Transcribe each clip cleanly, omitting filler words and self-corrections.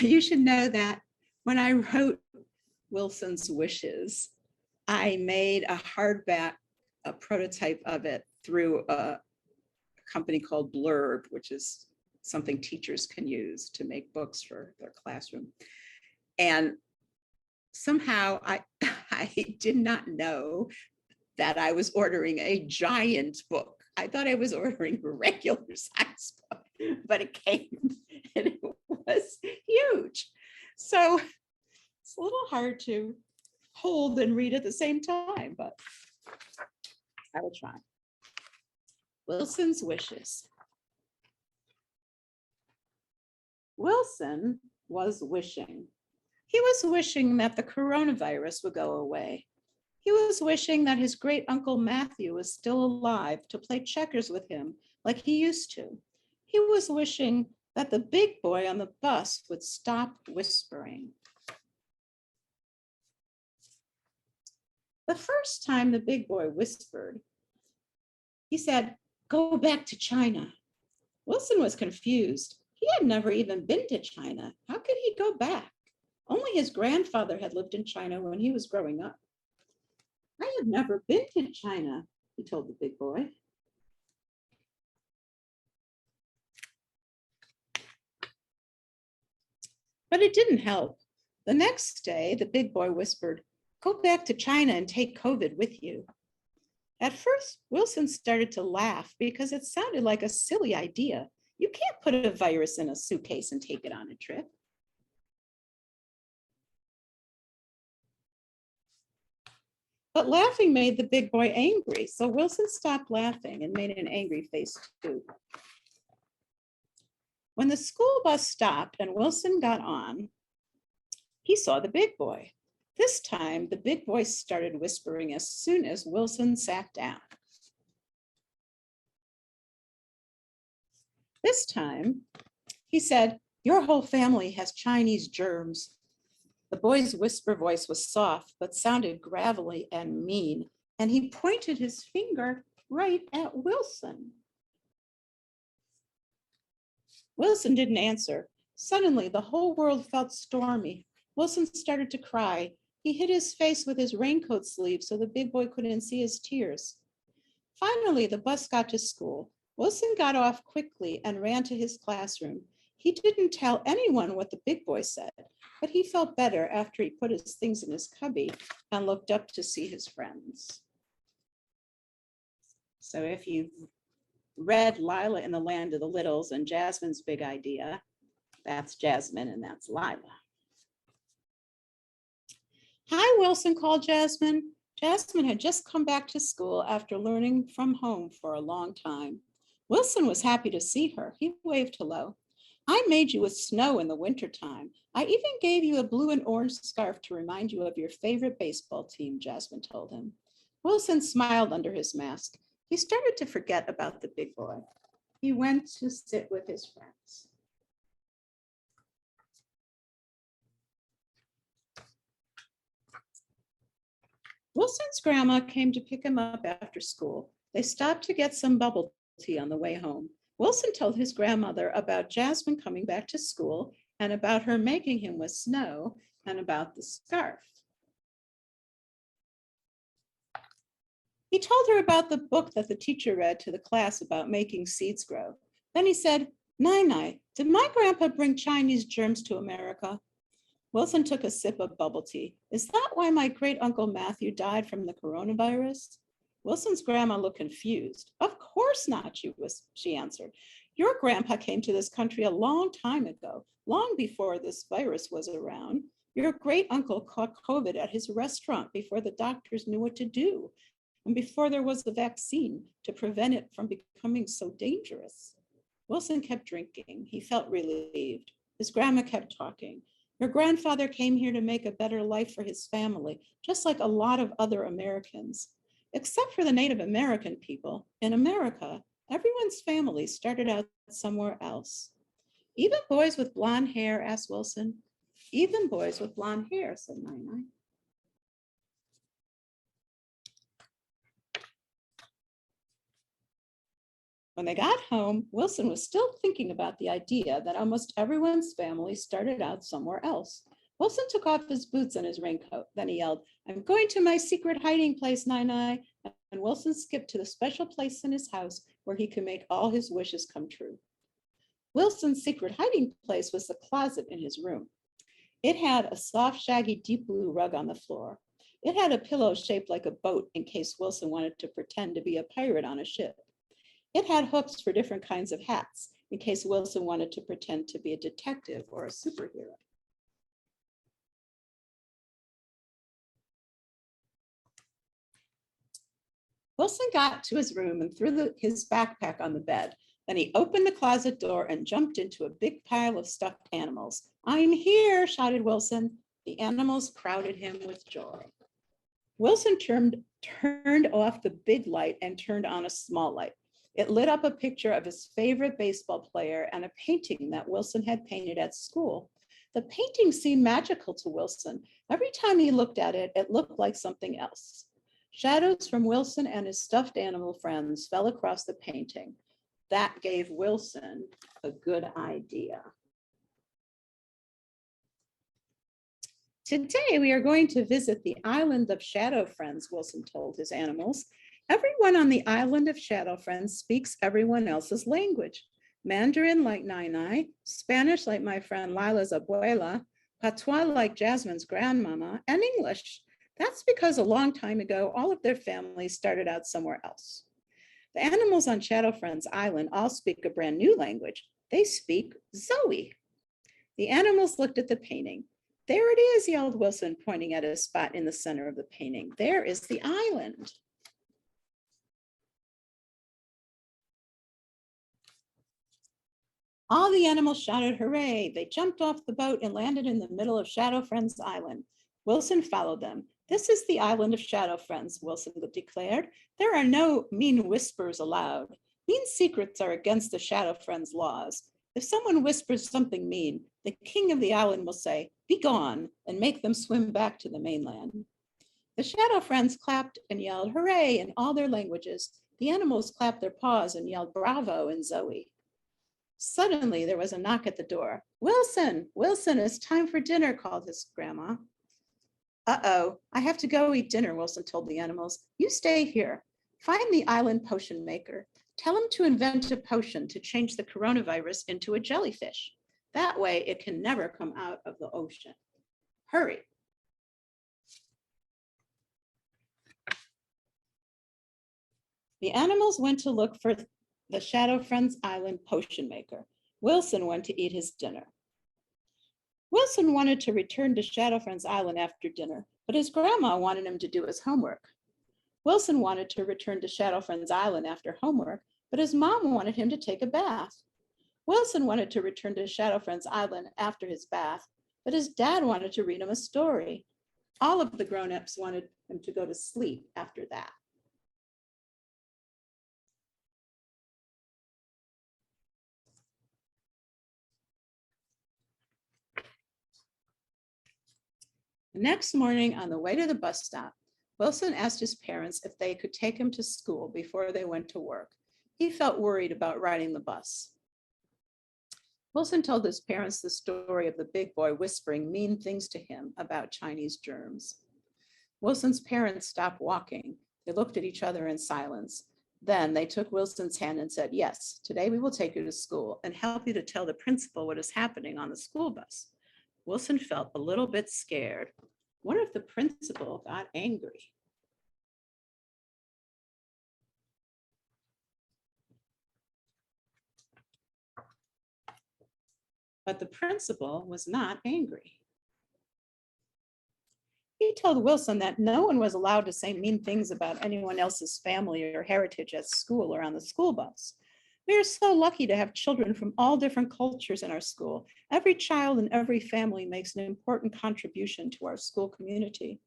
you should know that when I wrote Wilson's Wishes, I made a hardback, a prototype of it through a company called Blurb, which is something teachers can use to make books for their classroom. And somehow I did not know that I was ordering a giant book. I thought I was ordering a regular size book, but it came and it was huge. So it's a little hard to hold and read at the same time, but I will try. Wilson's Wishes. Wilson was wishing. He was wishing that the coronavirus would go away. He was wishing that his great uncle Matthew was still alive to play checkers with him like he used to. He was wishing that the big boy on the bus would stop whispering. The first time the big boy whispered, he said, "Go back to China." Wilson was confused. He had never even been to China. How could he go back? Only his grandfather had lived in China when he was growing up. "I have never been to China," he told the big boy. But it didn't help. The next day, the big boy whispered, "Go back to China and take COVID with you." At first, Wilson started to laugh because it sounded like a silly idea. You can't put a virus in a suitcase and take it on a trip. But laughing made the big boy angry, so Wilson stopped laughing and made an angry face too. When the school bus stopped and Wilson got on, he saw the big boy. This time, the big boy started whispering as soon as Wilson sat down. This time, he said, "Your whole family has Chinese germs." The boy's whisper voice was soft, but sounded gravelly and mean, and he pointed his finger right at Wilson. Wilson didn't answer. Suddenly, the whole world felt stormy. Wilson started to cry. He hid his face with his raincoat sleeve so the big boy couldn't see his tears. Finally, the bus got to school. Wilson got off quickly and ran to his classroom. He didn't tell anyone what the big boy said, but he felt better after he put his things in his cubby and looked up to see his friends. So if you've read Lila in the Land of the Littles and Jasmine's Big Idea, that's Jasmine and that's Lila. "Hi, Wilson," called Jasmine. Jasmine had just come back to school after learning from home for a long time. Wilson was happy to see her. He waved hello. "I made you with snow in the wintertime. I even gave you a blue and orange scarf to remind you of your favorite baseball team," Jasmine told him. Wilson smiled under his mask. He started to forget about the big boy. He went to sit with his friends. Wilson's grandma came to pick him up after school. They stopped to get some bubble tea on the way home. Wilson told his grandmother about Jasmine coming back to school and about her making him with snow and about the scarf. He told her about the book that the teacher read to the class about making seeds grow. Then he said, "Nai, did my grandpa bring Chinese germs to America?" Wilson took a sip of bubble tea. "Is that why my great uncle Matthew died from the coronavirus?" Wilson's grandma looked confused. "Of course not," she answered. "Your grandpa came to this country a long time ago, long before this virus was around. Your great uncle caught COVID at his restaurant before the doctors knew what to do, and before there was a vaccine to prevent it from becoming so dangerous." Wilson kept drinking. He felt relieved. His grandma kept talking. "Your grandfather came here to make a better life for his family, just like a lot of other Americans. Except for the Native American people, in America, everyone's family started out somewhere else." "Even boys with blonde hair?" asked Wilson. "Even boys with blonde hair," said Nai. When they got home, Wilson was still thinking about the idea that almost everyone's family started out somewhere else. Wilson took off his boots and his raincoat. Then he yelled, "I'm going to my secret hiding place, Nai." And Wilson skipped to the special place in his house where he could make all his wishes come true. Wilson's secret hiding place was the closet in his room. It had a soft, shaggy, deep blue rug on the floor. It had a pillow shaped like a boat in case Wilson wanted to pretend to be a pirate on a ship. It had hooks for different kinds of hats in case Wilson wanted to pretend to be a detective or a superhero. Wilson got to his room and threw his backpack on the bed. Then he opened the closet door and jumped into a big pile of stuffed animals. "I'm here," shouted Wilson. The animals crowded him with joy. Wilson turned off the big light and turned on a small light. It lit up a picture of his favorite baseball player and a painting that Wilson had painted at school. The painting seemed magical to Wilson. Every time he looked at it, it looked like something else. Shadows from Wilson and his stuffed animal friends fell across the painting. That gave Wilson a good idea. "Today we are going to visit the island of Shadow Friends," Wilson told his animals. "Everyone on the island of Shadow Friends speaks everyone else's language. Mandarin like Nai, Spanish like my friend Lila's abuela, Patois like Jasmine's grandmama, and English. That's because a long time ago, all of their families started out somewhere else. The animals on Shadow Friends Island all speak a brand new language. They speak Zoe." The animals looked at the painting. "There it is," yelled Wilson, pointing at a spot in the center of the painting. "There is the island." All the animals shouted hooray. They jumped off the boat and landed in the middle of Shadow Friends Island. Wilson followed them. "This is the island of Shadow Friends," Wilson declared. "There are no mean whispers allowed. Mean secrets are against the Shadow Friends laws. If someone whispers something mean, the king of the island will say, 'Be gone,' and make them swim back to the mainland." The Shadow Friends clapped and yelled hooray in all their languages. The animals clapped their paws and yelled bravo in Zoe. Suddenly, there was a knock at the door. "Wilson, Wilson, it's time for dinner," called his grandma. "Uh-oh, I have to go eat dinner," Wilson told the animals. "You stay here. Find the island potion maker. Tell him to invent a potion to change the coronavirus into a jellyfish. That way it can never come out of the ocean. Hurry." The animals went to look for the Shadow Friends Island potion maker. Wilson went to eat his dinner. Wilson wanted to return to Shadow Friends Island after dinner, but his grandma wanted him to do his homework. Wilson wanted to return to Shadow Friends Island after homework, but his mom wanted him to take a bath. Wilson wanted to return to Shadow Friends Island after his bath, but his dad wanted to read him a story. All of the grown-ups wanted him to go to sleep after that. The next morning, on the way to the bus stop, Wilson asked his parents if they could take him to school before they went to work. He felt worried about riding the bus. Wilson told his parents the story of the big boy whispering mean things to him about Chinese germs. Wilson's parents stopped walking. They looked at each other in silence. Then they took Wilson's hand and said, "Yes, today we will take you to school and help you to tell the principal what is happening on the school bus." Wilson felt a little bit scared. What if the principal got angry? But the principal was not angry. He told Wilson that no one was allowed to say mean things about anyone else's family or heritage at school or on the school bus. "We are so lucky to have children from all different cultures in our school. Every child and every family makes an important contribution to our school community."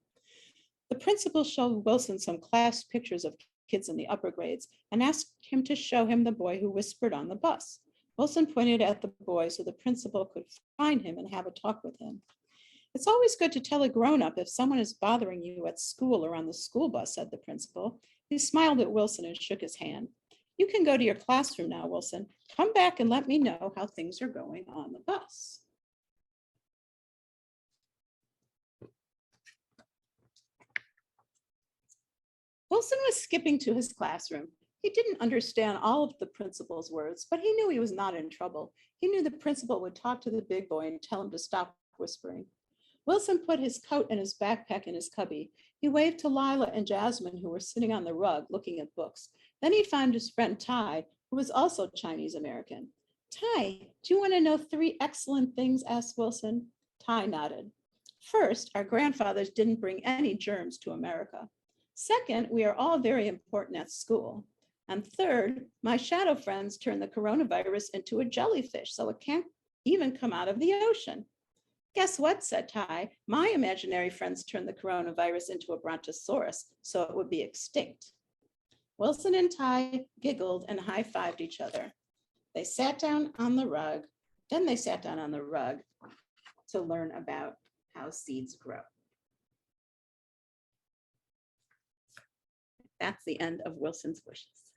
The principal showed Wilson some class pictures of kids in the upper grades and asked him to show him the boy who whispered on the bus. Wilson pointed at the boy so the principal could find him and have a talk with him. "It's always good to tell a grown-up if someone is bothering you at school or on the school bus," said the principal. He smiled at Wilson and shook his hand. You can go to your classroom now, Wilson. Come back and let me know how things are going on the bus. Wilson was skipping to his classroom. He didn't understand all of the principal's words, but he knew he was not in trouble. He knew the principal would talk to the big boy and tell him to stop whispering. Wilson put his coat and his backpack in his cubby. He waved to Lila and Jasmine, who were sitting on the rug looking at books. Then he found his friend Ty, who was also Chinese American. Ty, do you want to know 3 excellent things? Asked Wilson. Ty nodded. First, our grandfathers didn't bring any germs to America. Second, we are all very important at school. And third, my shadow friends turned the coronavirus into a jellyfish, so it can't even come out of the ocean. Guess what, said Ty. My imaginary friends turned the coronavirus into a brontosaurus, so it would be extinct. Wilson and Ty giggled and high-fived each other. They sat down on the rug. Then they sat down on the rug to learn about how seeds grow. That's the end of Wilson's wishes.